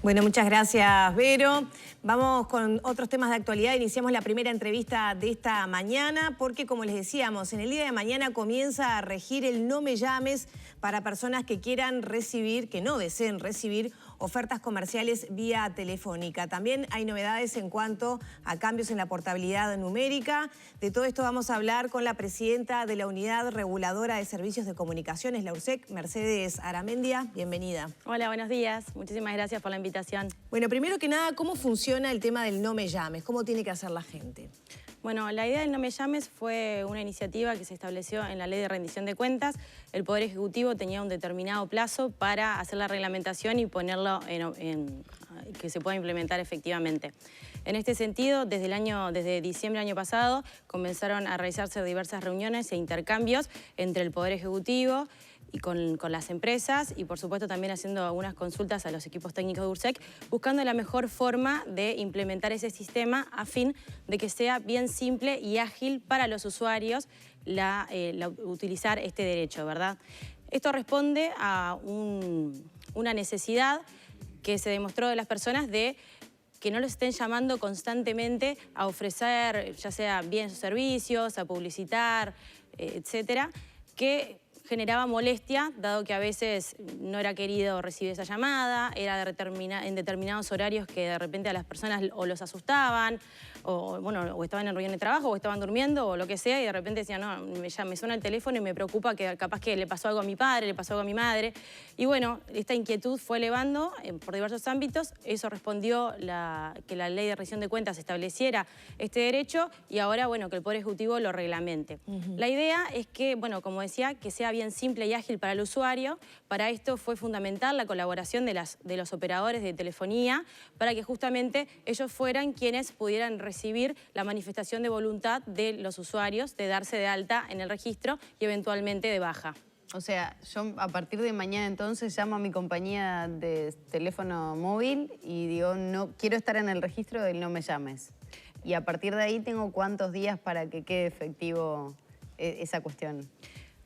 Bueno, muchas gracias, Vero. Vamos con otros temas de actualidad. Iniciamos la primera entrevista de esta mañana porque, como les decíamos, en el día de mañana comienza a regir el No Me Llames para personas que quieran recibir, que no deseen recibir ofertas comerciales vía telefónica. También hay novedades en cuanto a cambios en la portabilidad numérica. De todo esto vamos a hablar con la presidenta de la Unidad Reguladora de Servicios de Comunicaciones, la URSEC, Mercedes Aramendia. Bienvenida. Hola, buenos días. Muchísimas gracias por la invitación. Bueno, primero que nada, ¿cómo funciona el tema del No Me Llames? ¿Cómo tiene que hacer la gente? Bueno, la idea del No Me Llames fue una iniciativa que se estableció en la Ley de Rendición de Cuentas. El Poder Ejecutivo tenía un determinado plazo para hacer la reglamentación y ponerlo que se pueda implementar efectivamente. En este sentido, desde diciembre del año pasado, comenzaron a realizarse diversas reuniones e intercambios entre el Poder Ejecutivo y con las empresas y, por supuesto, también haciendo algunas consultas a los equipos técnicos de URSEC, buscando la mejor forma de implementar ese sistema a fin de que sea bien simple y ágil para los usuarios utilizar este derecho, ¿verdad? Esto responde a una necesidad que se demostró de las personas de que no los estén llamando constantemente a ofrecer, ya sea bienes o servicios, a publicitar, etcétera, que generaba molestia, dado que a veces no era querido recibir esa llamada, era en determinados horarios que de repente a las personas o los asustaban, o estaban en reunión de trabajo, o estaban durmiendo, o lo que sea, y de repente decían, no, me suena el teléfono y me preocupa que capaz que le pasó algo a mi padre, le pasó algo a mi madre. Y bueno, esta inquietud fue elevando por diversos ámbitos. Eso respondió que la Ley de Rendición de Cuentas estableciera este derecho y ahora, bueno, que el Poder Ejecutivo lo reglamente. La idea es que, bueno, como decía, que sea bien simple y ágil para el usuario. Para esto fue fundamental la colaboración de los operadores de telefonía para que justamente ellos fueran quienes pudieran recibir la manifestación de voluntad de los usuarios de darse de alta en el registro y eventualmente de baja. O sea, yo a partir de mañana entonces llamo a mi compañía de teléfono móvil y digo, no quiero estar en el registro del No Me Llames. Y a partir de ahí tengo ¿cuántos días para que quede efectivo esa cuestión?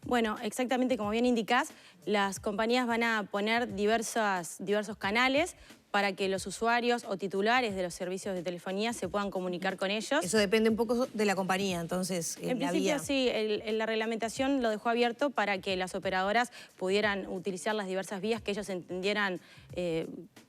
Bueno, exactamente como bien indicás, las compañías van a poner diversos canales para que los usuarios o titulares de los servicios de telefonía se puedan comunicar con ellos. Eso depende un poco de la compañía, entonces, en principio sí, la reglamentación lo dejó abierto para que las operadoras pudieran utilizar las diversas vías que ellos entendieran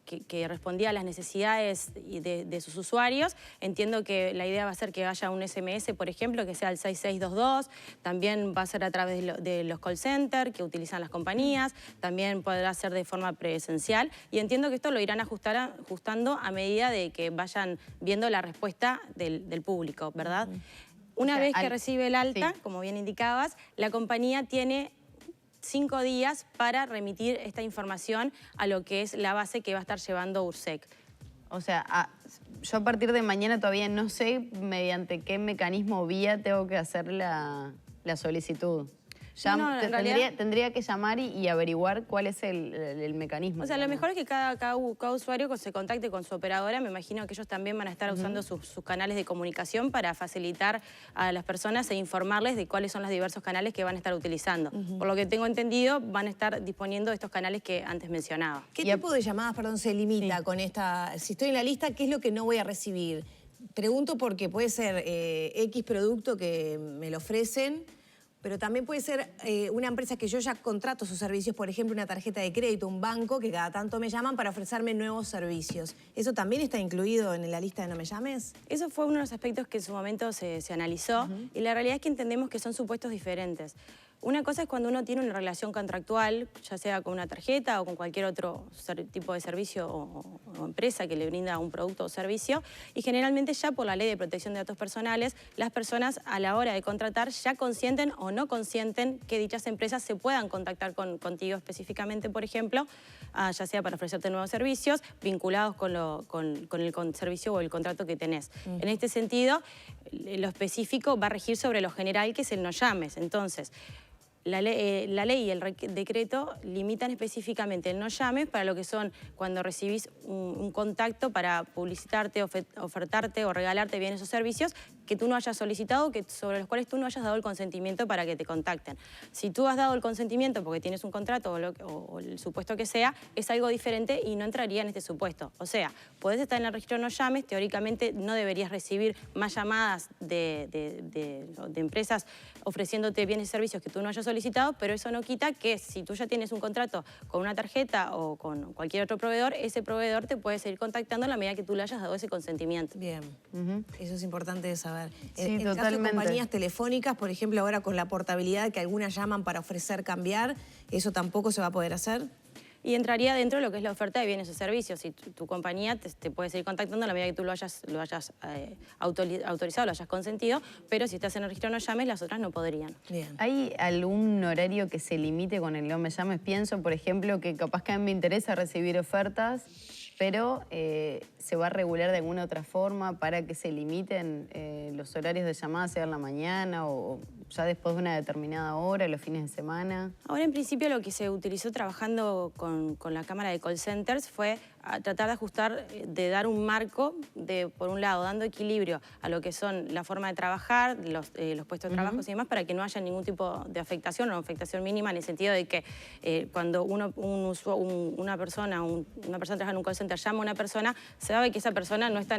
que respondía a las necesidades de sus usuarios. Entiendo que la idea va a ser que haya un SMS, por ejemplo, que sea el 6622. También va a ser a través de los call centers que utilizan las compañías. También podrá ser de forma presencial. Y entiendo que esto lo irán ajustando a medida de que vayan viendo la respuesta del público, ¿verdad? Una vez que recibe el alta, sí, como bien indicabas, la compañía tiene 5 días para remitir esta información a lo que es la base que va a estar llevando URSEC. O sea, yo a partir de mañana todavía no sé mediante qué mecanismo o vía tengo que hacer la solicitud. Tendría que llamar y averiguar cuál es el mecanismo. O sea, lo mejor es que cada usuario se contacte con su operadora. Me imagino que ellos también van a estar usando sus canales de comunicación para facilitar a las personas e informarles de cuáles son los diversos canales que van a estar utilizando. Por lo que tengo entendido, van a estar disponiendo de estos canales que antes mencionaba. ¿Qué tipo de llamadas, perdón, se limita con esta? Si estoy en la lista, ¿qué es lo que no voy a recibir? Pregunto porque puede ser X producto que me lo ofrecen, pero también puede ser una empresa que yo ya contrato sus servicios, por ejemplo, una tarjeta de crédito, un banco, que cada tanto me llaman para ofrecerme nuevos servicios. ¿Eso también está incluido en la lista de No Me Llames? Eso fue uno de los aspectos que en su momento se analizó y la realidad es que entendemos que son supuestos diferentes. Una cosa es cuando uno tiene una relación contractual, ya sea con una tarjeta o con cualquier otro tipo de servicio o empresa que le brinda un producto o servicio, y generalmente ya por la Ley de Protección de Datos Personales, las personas a la hora de contratar ya consienten o no consienten que dichas empresas se puedan contactar contigo específicamente, por ejemplo, ya sea para ofrecerte nuevos servicios vinculados con el servicio o el contrato que tenés. En este sentido, lo específico va a regir sobre lo general, que es el No Llames. Entonces, La ley y el decreto limitan específicamente el no llames para lo que son cuando recibís un contacto para publicitarte, ofertarte o regalarte bienes o servicios que tú no hayas solicitado, sobre los cuales tú no hayas dado el consentimiento para que te contacten. Si tú has dado el consentimiento porque tienes un contrato o el supuesto que sea, es algo diferente y no entraría en este supuesto. O sea, podés estar en el registro no llames, teóricamente no deberías recibir más llamadas de empresas ofreciéndote bienes y servicios que tú no hayas solicitado, pero eso no quita que si tú ya tienes un contrato con una tarjeta o con cualquier otro proveedor, ese proveedor te puede seguir contactando a la medida que tú le hayas dado ese consentimiento. Bien, eso es importante de saber. Sí, en el caso de totalmente. compañías telefónicas, por ejemplo, ahora con la portabilidad que algunas llaman para ofrecer cambiar, ¿eso tampoco se va a poder hacer? Y entraría dentro de lo que es la oferta de bienes o servicios. Si tu compañía te puede seguir contactando a la medida que tú lo hayas autorizado, lo hayas consentido, pero si estás en el registro no llames, las otras no podrían. Bien. ¿Hay algún horario que se limite con el no me llames? Pienso, por ejemplo, que capaz que a mí me interesa recibir ofertas, pero se va a regular de alguna otra forma para que se limiten los horarios de llamada, sea en la mañana o ya después de una determinada hora, los fines de semana. Ahora, en principio, lo que se utilizó trabajando con la Cámara de Call Centers fue tratar de ajustar, de dar un marco, por un lado, dando equilibrio a lo que son la forma de trabajar, los puestos de trabajo y demás, para que no haya ningún tipo de afectación o afectación mínima, en el sentido de que cuando una persona trabaja en un call center, llama a una persona, se sabe que esa persona no está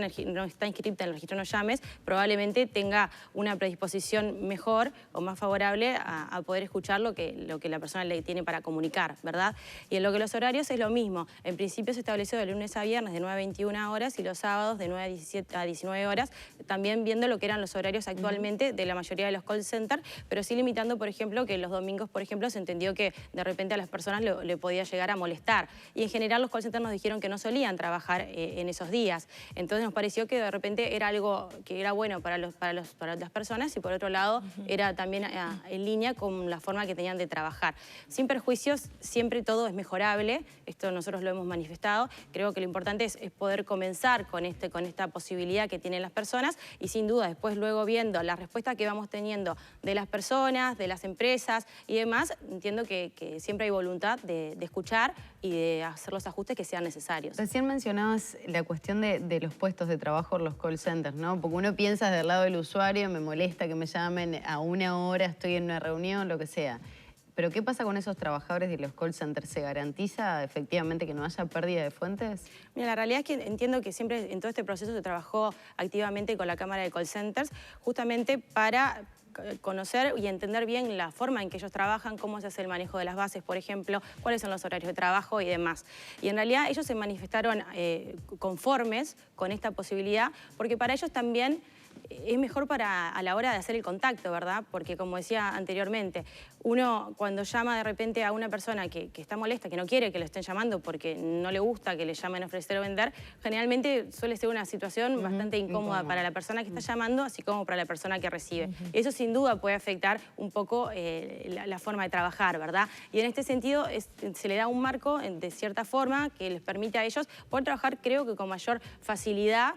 inscrita en el registro no llames, probablemente tenga una predisposición mejor o más favorable a poder escuchar lo que la persona le tiene para comunicar, ¿verdad? Y en lo que los horarios es lo mismo. En principio se estableció de lunes a viernes de 9 a 21 horas y los sábados de 9 a 19 horas, también viendo lo que eran los horarios actualmente de la mayoría de los call centers, pero sí limitando, por ejemplo, que los domingos, por ejemplo, se entendió que de repente a las personas le podía llegar a molestar. Y en general los call centers nos dijeron que no solían trabajar en esos días. Entonces nos pareció que de repente era algo que era bueno para las personas y por otro lado era también en línea con la forma que tenían de trabajar. Sin perjuicios, siempre todo es mejorable, esto nosotros lo hemos manifestado. Creo que lo importante es poder comenzar con esta posibilidad que tienen las personas y sin duda después luego viendo la respuesta que vamos teniendo de las personas, de las empresas y demás, entiendo que siempre hay voluntad de escuchar y de hacer los ajustes que sean necesarios. Recién mencionabas la cuestión de los puestos de trabajo en los call centers, ¿no? Porque uno piensa del lado del usuario, me molesta que me llamen a una hora, estoy en una reunión, lo que sea. Pero ¿qué pasa con esos trabajadores de los call centers? ¿Se garantiza efectivamente que no haya pérdida de fuentes? Mira, la realidad es que entiendo que siempre en todo este proceso se trabajó activamente con la Cámara de Call Centers, justamente para conocer y entender bien la forma en que ellos trabajan, cómo se hace el manejo de las bases, por ejemplo, cuáles son los horarios de trabajo y demás. Y en realidad ellos se manifestaron conformes con esta posibilidad, porque para ellos también es mejor a la hora de hacer el contacto, ¿verdad? Porque como decía anteriormente, uno cuando llama de repente a una persona que está molesta, que no quiere que lo estén llamando porque no le gusta que le llamen a ofrecer o vender, generalmente suele ser una situación bastante incómoda para la persona que está llamando, así como para la persona que recibe. Eso sin duda puede afectar un poco la forma de trabajar, ¿verdad? Y en este sentido se le da un marco de cierta forma que les permite a ellos poder trabajar, creo que con mayor facilidad,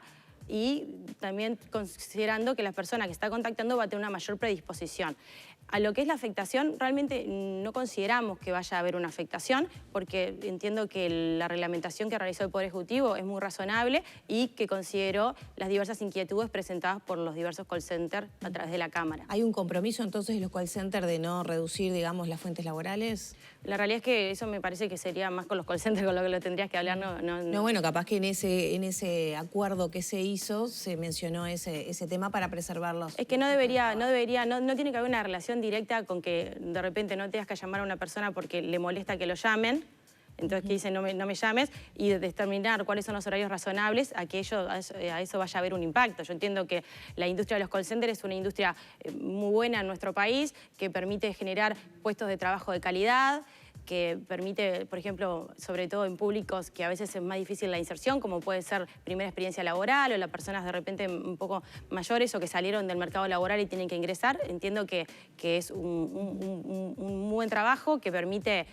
y también considerando que la persona que está contactando va a tener una mayor predisposición. A lo que es la afectación, realmente no consideramos que vaya a haber una afectación, porque entiendo que la reglamentación que realizó el Poder Ejecutivo es muy razonable y que consideró las diversas inquietudes presentadas por los diversos call centers a través de la Cámara. ¿Hay un compromiso entonces de los call centers de no reducir, digamos, las fuentes laborales? La realidad es que eso me parece que sería más con los call centers con lo que lo tendrías que hablar. No, bueno, capaz que en ese acuerdo que se hizo se mencionó ese tema para preservarlos. Es que no tiene que haber una relación directa con que de repente no tengas que llamar a una persona porque le molesta que lo llamen, entonces que dice no me llames, y determinar cuáles son los horarios razonables a que a eso vaya a haber un impacto. Yo entiendo que la industria de los call centers es una industria muy buena en nuestro país, que permite generar puestos de trabajo de calidad, que permite, por ejemplo, sobre todo en públicos que a veces es más difícil la inserción, como puede ser primera experiencia laboral o las personas de repente un poco mayores o que salieron del mercado laboral y tienen que ingresar. Entiendo que es un buen trabajo que permite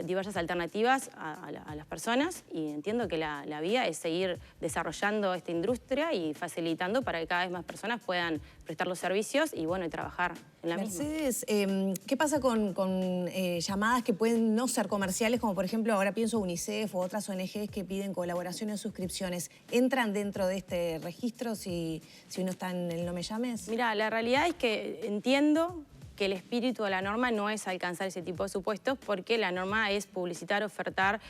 diversas alternativas a las personas y entiendo que la vía es seguir desarrollando esta industria y facilitando para que cada vez más personas puedan prestar los servicios y, bueno, y trabajar en la misma. Mercedes, ¿qué pasa con llamadas que pueden no ser comerciales, como por ejemplo ahora pienso UNICEF o otras ONGs que piden colaboraciones o suscripciones? ¿Entran dentro de este registro si uno está en el No Me Llames? Mira, la realidad es que entiendo que el espíritu de la norma no es alcanzar ese tipo de supuestos porque la norma es publicitar, ofertar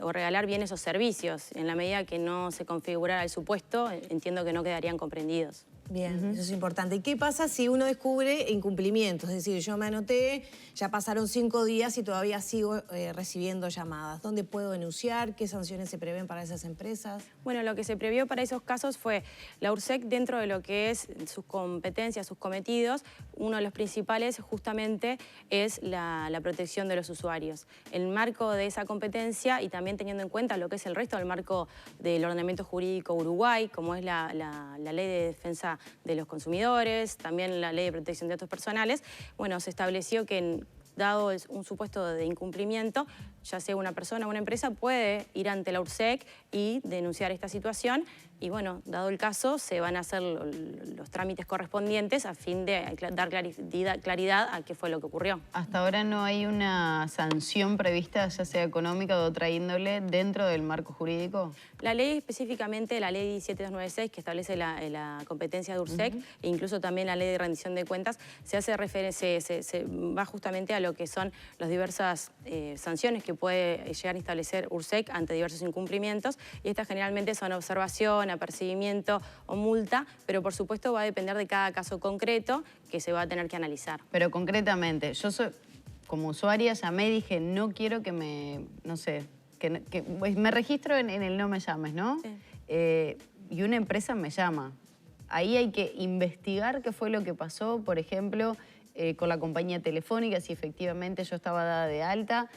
o regalar bienes o servicios. En la medida que no se configurara el supuesto, entiendo que no quedarían comprendidos. Bien, eso es importante. ¿Y qué pasa si uno descubre incumplimientos? Es decir, yo me anoté, ya pasaron 5 días y todavía sigo recibiendo llamadas. ¿Dónde puedo denunciar? ¿Qué sanciones se prevén para esas empresas? Bueno, lo que se previó para esos casos fue la URSEC, dentro de lo que es sus competencias, sus cometidos, uno de los principales justamente es la protección de los usuarios. El marco de esa competencia y también teniendo en cuenta lo que es el resto del marco del ordenamiento jurídico Uruguay, como es la Ley de Defensa de los Consumidores, también la Ley de Protección de Datos Personales, bueno, se estableció que dado un supuesto de incumplimiento, ya sea una persona o una empresa puede ir ante la URSEC y denunciar esta situación y bueno, dado el caso, se van a hacer los trámites correspondientes a fin de dar claridad a qué fue lo que ocurrió. Hasta ahora no hay una sanción prevista, ya sea económica o de otra índole, dentro del marco jurídico. La ley específicamente, la ley 17296, que establece la competencia de URSEC, e incluso también la ley de rendición de cuentas, se hace referencia, se va justamente a lo que son las diversas sanciones que puede llegar a establecer URSEC ante diversos incumplimientos, y estas generalmente son observación, apercibimiento o multa, pero por supuesto va a depender de cada caso concreto que se va a tener que analizar. Pero concretamente, yo soy, como usuaria llamé y dije, no quiero que me, no sé, pues me registro en el No Me Llames, ¿no? Sí. Y una empresa me llama. Ahí hay que investigar qué fue lo que pasó, por ejemplo, con la compañía telefónica, si efectivamente yo estaba dada de alta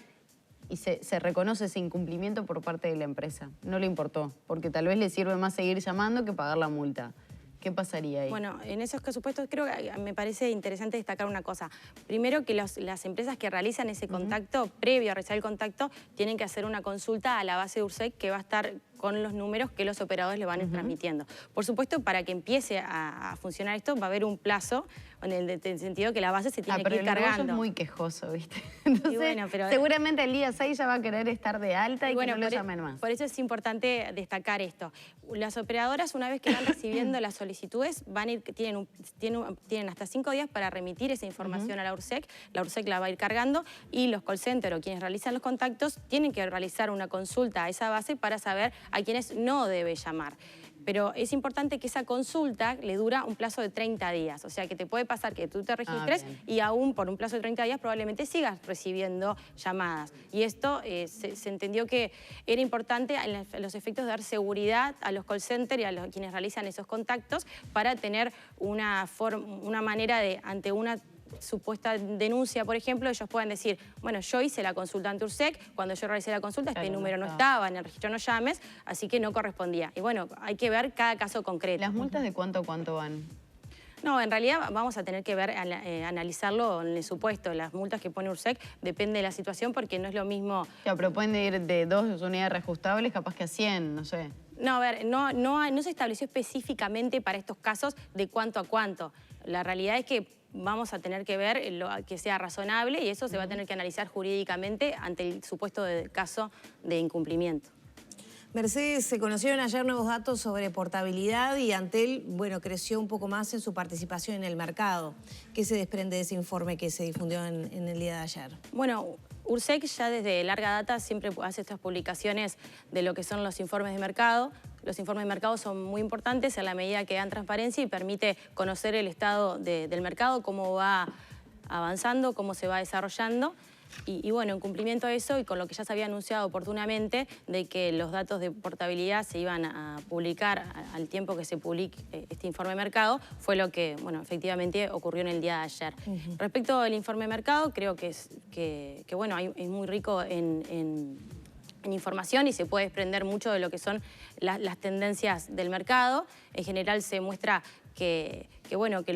y se reconoce ese incumplimiento por parte de la empresa. No le importó, porque tal vez le sirve más seguir llamando que pagar la multa. ¿Qué pasaría ahí? Bueno, en esos supuestos creo que me parece interesante destacar una cosa. Primero que las empresas que realizan ese contacto, previo a realizar el contacto, tienen que hacer una consulta a la base de URSEC que va a estar con los números que los operadores le van a ir transmitiendo. Por supuesto, para que empiece a funcionar esto, va a haber un plazo en el sentido que la base se tiene que ir cargando. Pero el es muy quejoso, ¿viste? Entonces, bueno, seguramente el día 6 ya va a querer estar de alta y bueno, que no lo llamen más. Por eso es importante destacar esto. Las operadoras, una vez que van recibiendo las solicitudes, tienen hasta 5 días para remitir esa información a la URSEC la va a ir cargando y los call centers o quienes realizan los contactos tienen que realizar una consulta a esa base para saber a quienes no debe llamar. Pero es importante que esa consulta le dura un plazo de 30 días. O sea, que te puede pasar que tú te registres y aún por un plazo de 30 días probablemente sigas recibiendo llamadas. Y esto se entendió que era importante en los efectos de dar seguridad a los call centers y a quienes realizan esos contactos para tener una manera de, ante una supuesta denuncia, por ejemplo, ellos pueden decir, bueno, yo hice la consulta ante URSEC, cuando yo realicé la consulta este número no estaba en el registro No Llames, así que no correspondía. Y bueno, hay que ver cada caso concreto. ¿Las multas de cuánto a cuánto van? No, en realidad vamos a tener que ver, analizarlo en el supuesto. Las multas que pone URSEC depende de la situación porque no es lo mismo... Claro, pero pueden ir de 2 unidades reajustables capaz que a 100, no sé. No, a ver, no se estableció específicamente para estos casos de cuánto a cuánto. La realidad es que vamos a tener que ver que sea razonable y eso se va a tener que analizar jurídicamente ante el supuesto caso de incumplimiento. Mercedes, se conocieron ayer nuevos datos sobre portabilidad y Antel, bueno, creció un poco más en su participación en el mercado. ¿Qué se desprende de ese informe que se difundió en el día de ayer? Bueno, URSEC ya desde larga data siempre hace estas publicaciones de lo que son los informes de mercado. Los informes de mercado son muy importantes en la medida que dan transparencia y permite conocer el estado del mercado, cómo va avanzando, cómo se va desarrollando. Y bueno, en cumplimiento a eso y con lo que ya se había anunciado oportunamente de que los datos de portabilidad se iban a publicar al tiempo que se publique este informe de mercado, fue lo que, bueno, efectivamente ocurrió en el día de ayer. Respecto al informe de mercado, creo que bueno, es muy rico en información y se puede desprender mucho de lo que son las tendencias del mercado. En general se muestra que bueno, que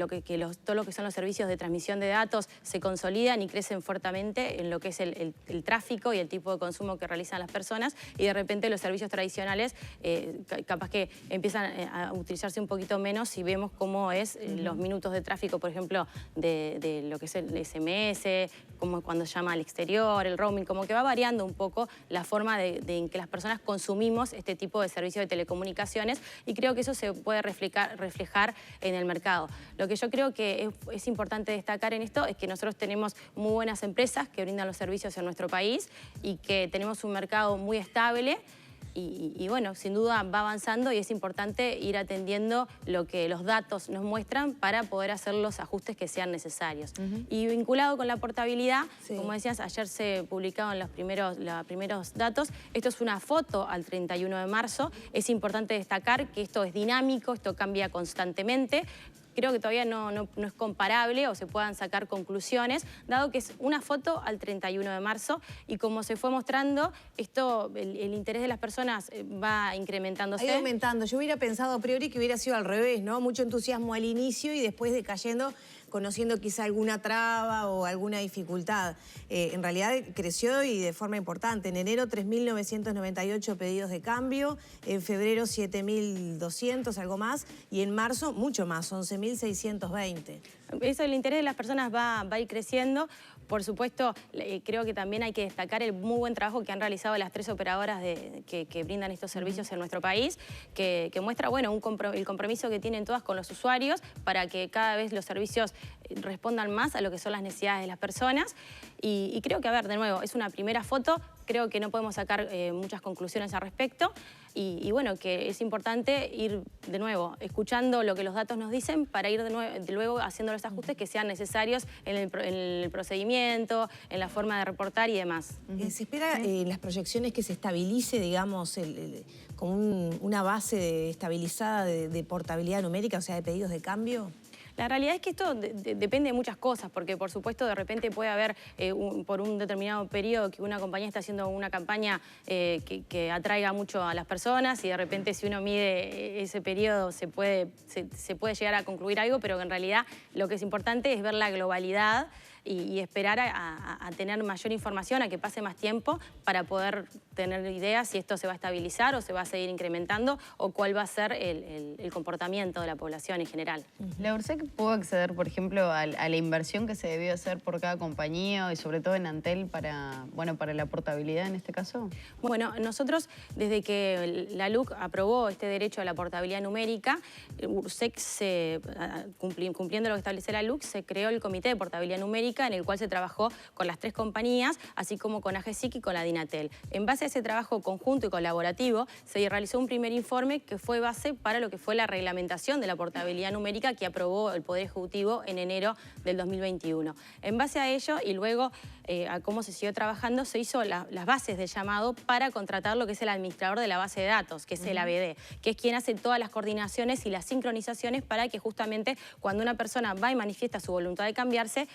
todo lo que son los servicios de transmisión de datos se consolidan y crecen fuertemente en lo que es el tráfico y el tipo de consumo que realizan las personas, y de repente los servicios tradicionales capaz que empiezan a utilizarse un poquito menos si vemos cómo es los minutos de tráfico, por ejemplo, de lo que es el SMS, como cuando llama al exterior, el roaming, como que va variando un poco la forma en que las personas consumimos este tipo de servicios de telecomunicaciones, y creo que eso se puede reflejar en el mercado. Lo que yo creo que es importante destacar en esto es que nosotros tenemos muy buenas empresas que brindan los servicios en nuestro país y que tenemos un mercado muy estable. Y bueno, sin duda va avanzando y es importante ir atendiendo lo que los datos nos muestran para poder hacer los ajustes que sean necesarios. Y vinculado con la portabilidad, como decías, ayer se publicaron los primeros datos. Esto es una foto al 31 de marzo. Es importante destacar que esto es dinámico, esto cambia constantemente. Creo que todavía no es comparable o se puedan sacar conclusiones, dado que es una foto al 31 de marzo y como se fue mostrando, el interés de las personas va incrementándose. Ha ido aumentando. Yo hubiera pensado a priori que hubiera sido al revés, ¿no? Mucho entusiasmo al inicio y después decayendo, conociendo quizá alguna traba o alguna dificultad. En realidad creció y de forma importante. En enero 3.998 pedidos de cambio, en febrero 7.200, algo más, y en marzo mucho más, 11.620. Eso, el interés de las personas va a ir creciendo. Por supuesto, creo que también hay que destacar el muy buen trabajo que han realizado las 3 operadoras que brindan estos servicios en nuestro país, que muestra, bueno, el compromiso que tienen todas con los usuarios para que cada vez los servicios respondan más a lo que son las necesidades de las personas. Y creo que, a ver, de nuevo, es una primera foto, creo que no podemos sacar muchas conclusiones al respecto. Y bueno, que es importante ir de nuevo escuchando lo que los datos nos dicen para ir de luego haciendo los ajustes que sean necesarios en el procedimiento, en la forma de reportar y demás. ¿Se espera en las proyecciones que se estabilice, digamos, como una base estabilizada de portabilidad numérica, o sea, de pedidos de cambio? La realidad es que esto depende de muchas cosas, porque por supuesto de repente puede haber por un determinado periodo que una compañía está haciendo una campaña que atraiga mucho a las personas y de repente si uno mide ese periodo se puede llegar a concluir algo, pero que en realidad lo que es importante es ver la globalidad y esperar a tener mayor información, a que pase más tiempo para poder tener ideas si esto se va a estabilizar o se va a seguir incrementando o cuál va a ser el comportamiento de la población en general. ¿La URSEC pudo acceder, por ejemplo, a la inversión que se debió hacer por cada compañía y sobre todo en Antel para la portabilidad en este caso? Bueno, nosotros desde que la LUC aprobó este derecho a la portabilidad numérica, URSEC, cumpliendo lo que establece la LUC, se creó el Comité de Portabilidad Numérica en el cual se trabajó con las 3 compañías, así como con AGESIC y con la Dinatel. En base a ese trabajo conjunto y colaborativo, se realizó un primer informe que fue base para lo que fue la reglamentación de la portabilidad numérica que aprobó el Poder Ejecutivo en enero del 2021. En base a ello y luego a cómo se siguió trabajando, se hizo las bases de llamado para contratar lo que es el administrador de la base de datos, que es el ABD, que es quien hace todas las coordinaciones y las sincronizaciones para que justamente cuando una persona va y manifiesta su voluntad de cambiarse,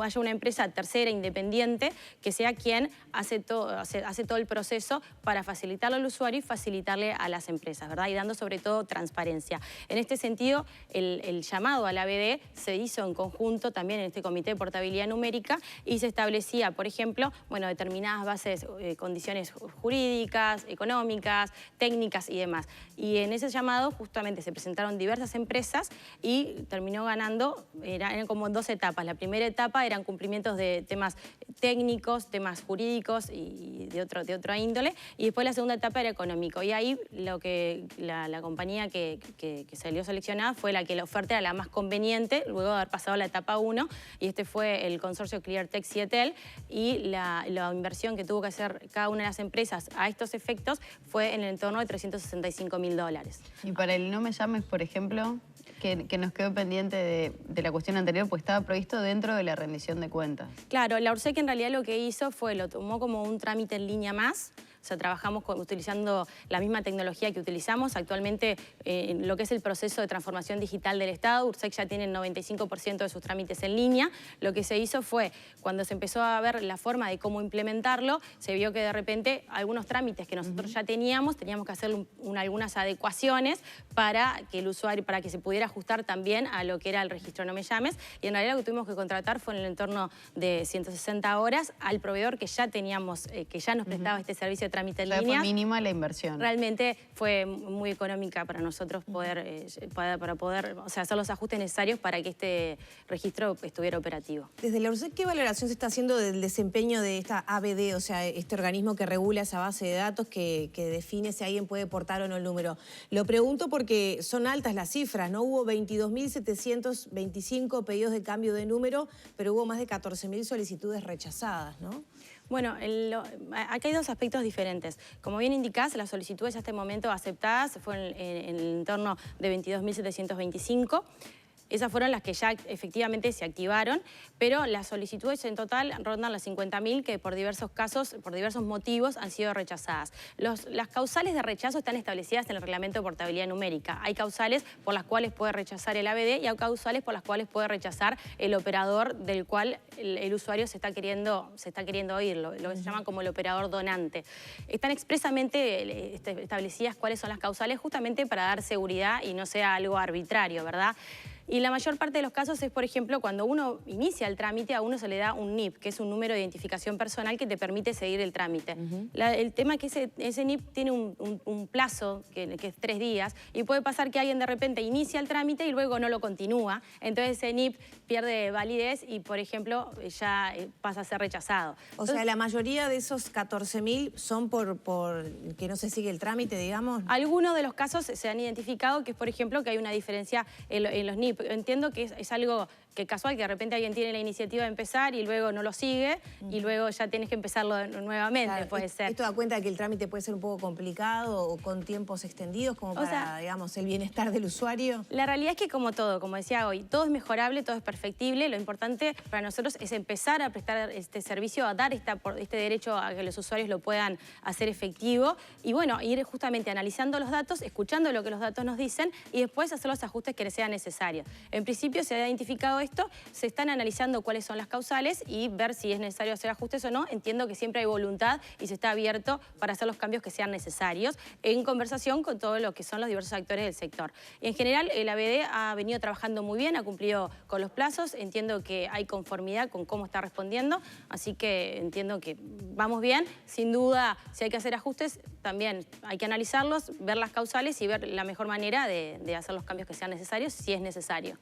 haya una empresa tercera independiente que sea quien hace todo el proceso para facilitarlo al usuario y facilitarle a las empresas, ¿verdad? Y dando sobre todo transparencia. En este sentido, el llamado al ABD se hizo en conjunto también en este Comité de Portabilidad Numérica y se establecía, por ejemplo, determinadas bases, condiciones jurídicas, económicas, técnicas y demás. Y en ese llamado justamente se presentaron diversas empresas y terminó ganando, eran como 2 etapas. La primera etapa eran cumplimientos de temas técnicos, temas jurídicos y de otra índole, y después la segunda etapa era económico. Y ahí la compañía que salió seleccionada fue la que la oferta era la más conveniente, luego de haber pasado la etapa 1, y este fue el consorcio Cleartech Cietel, y la inversión que tuvo que hacer cada una de las empresas a estos efectos fue en el entorno de $365.000. Y para el No Me Llames, por ejemplo, que nos quedó pendiente de la cuestión anterior, pues estaba previsto dentro de la rendición de cuentas. Claro, la URSEC en realidad lo que hizo fue, lo tomó como un trámite en línea más, O sea, trabajamos utilizando la misma tecnología que utilizamos. Actualmente, en lo que es el proceso de transformación digital del Estado, URSEC ya tiene el 95% de sus trámites en línea. Lo que se hizo fue, cuando se empezó a ver la forma de cómo implementarlo, se vio que de repente algunos trámites que nosotros ya teníamos que hacer algunas adecuaciones para que el usuario, para que se pudiera ajustar también a lo que era el registro No Me Llames. Y en realidad lo que tuvimos que contratar fue en el entorno de 160 horas al proveedor que ya teníamos, que ya nos prestaba este servicio de trámite en línea. Fue mínima la inversión. Realmente fue muy económica para nosotros poder, para poder hacer los ajustes necesarios para que este registro estuviera operativo. Desde la URSEC, ¿qué valoración se está haciendo del desempeño de esta ABD, o sea, este organismo que regula esa base de datos que define si alguien puede portar o no el número? Lo pregunto porque son altas las cifras, ¿no? Hubo 22.725 pedidos de cambio de número, pero hubo más de 14.000 solicitudes rechazadas, ¿no? Bueno, aquí hay dos aspectos diferentes. Como bien indicás, las solicitudes a este momento aceptadas fueron en el entorno de 22.725. Esas fueron las que ya efectivamente se activaron, pero las solicitudes en total rondan las 50.000 que por diversos casos, por diversos motivos, han sido rechazadas. Las causales de rechazo están establecidas en el Reglamento de Portabilidad Numérica. Hay causales por las cuales puede rechazar el ABD y hay causales por las cuales puede rechazar el operador del cual el usuario se está queriendo ir, lo que se llama como el operador donante. Están expresamente establecidas cuáles son las causales justamente para dar seguridad y no sea algo arbitrario, ¿verdad? Y la mayor parte de los casos es, por ejemplo, cuando uno inicia el trámite, a uno se le da un NIP, que es un número de identificación personal que te permite seguir el trámite. El tema es que ese NIP tiene un plazo, que es 3 días, y puede pasar que alguien de repente inicia el trámite y luego no lo continúa. Entonces ese NIP pierde validez y, por ejemplo, ya pasa a ser rechazado. O sea, la mayoría de esos 14.000 son por que no se sigue el trámite, digamos. Algunos de los casos se han identificado que es, por ejemplo, que hay una diferencia en los NIP. Entiendo que es algo que casual, que de repente alguien tiene la iniciativa de empezar y luego no lo sigue y luego ya tienes que empezarlo nuevamente, claro, puede ser. ¿Esto da cuenta de que el trámite puede ser un poco complicado o con tiempos extendidos como para, digamos, el bienestar del usuario? La realidad es que como todo, como decía hoy, todo es mejorable, todo es perfectible. Lo importante para nosotros es empezar a prestar este servicio, a dar este derecho a que los usuarios lo puedan hacer efectivo y bueno, ir justamente analizando los datos, escuchando lo que los datos nos dicen y después hacer los ajustes que sean necesarios. En principio se ha identificado esto, se están analizando cuáles son las causales y ver si es necesario hacer ajustes o no. Entiendo que siempre hay voluntad y se está abierto para hacer los cambios que sean necesarios en conversación con todo lo que son los diversos actores del sector. En general, el ABD ha venido trabajando muy bien, ha cumplido con los plazos, entiendo que hay conformidad con cómo está respondiendo, así que entiendo que vamos bien. Sin duda, si hay que hacer ajustes, también hay que analizarlos, ver las causales y ver la mejor manera de hacer los cambios que sean necesarios, si es necesario.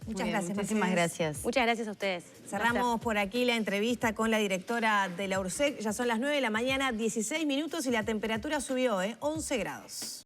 Muchas gracias. Muchísimas gracias. Muchas gracias a ustedes. Cerramos por aquí la entrevista con la directora de la URSEC. Ya son las 9 de la mañana, 16 minutos y la temperatura subió, 11 grados.